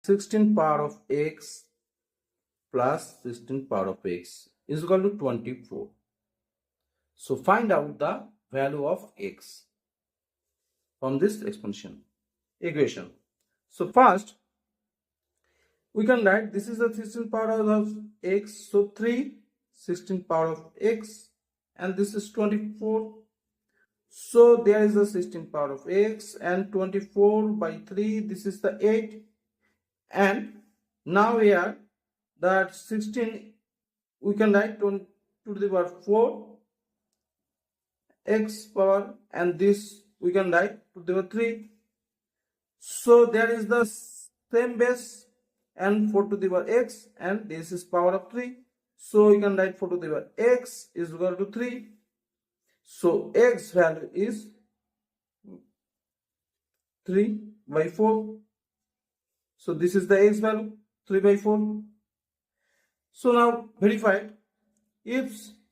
16 power of x plus 16 power of x is equal to 24. So find out the value of x from this exponential equation. So first we can write this is the 16 power of x, so 3 16 power of x, and this is 24. So there is the 16 power of x, and 24 by 3, this is the 8. And now here that 16 we can write 2 to the power 4 x power, and this we can write to the power 3. So there is the same base and 4 to the power x, and this is power of 3. So you can write 4 to the power x is equal to 3. So x value is 3 by 4. So this is the x value, 3 by 4. So now verify it. If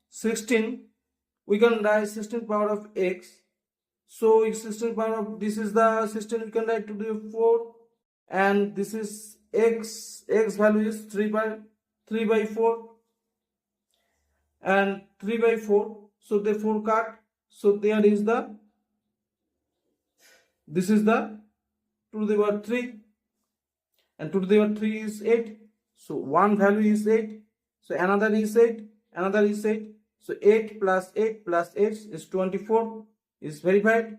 16, we can write 16 power of x. So if 16 power of, this is the 16, we can write to the 4, and this is x value is 3 by 4, and 3 by 4. So the 4 cut. So there is the, this is the 2 to the power 3, and 2 to the power 3 is 8. So one value is 8. So another is 8. Another is 8. So 8 plus 8 plus 8 is 24. Is verified.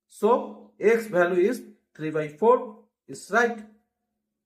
So x value is 3 by 4 is right.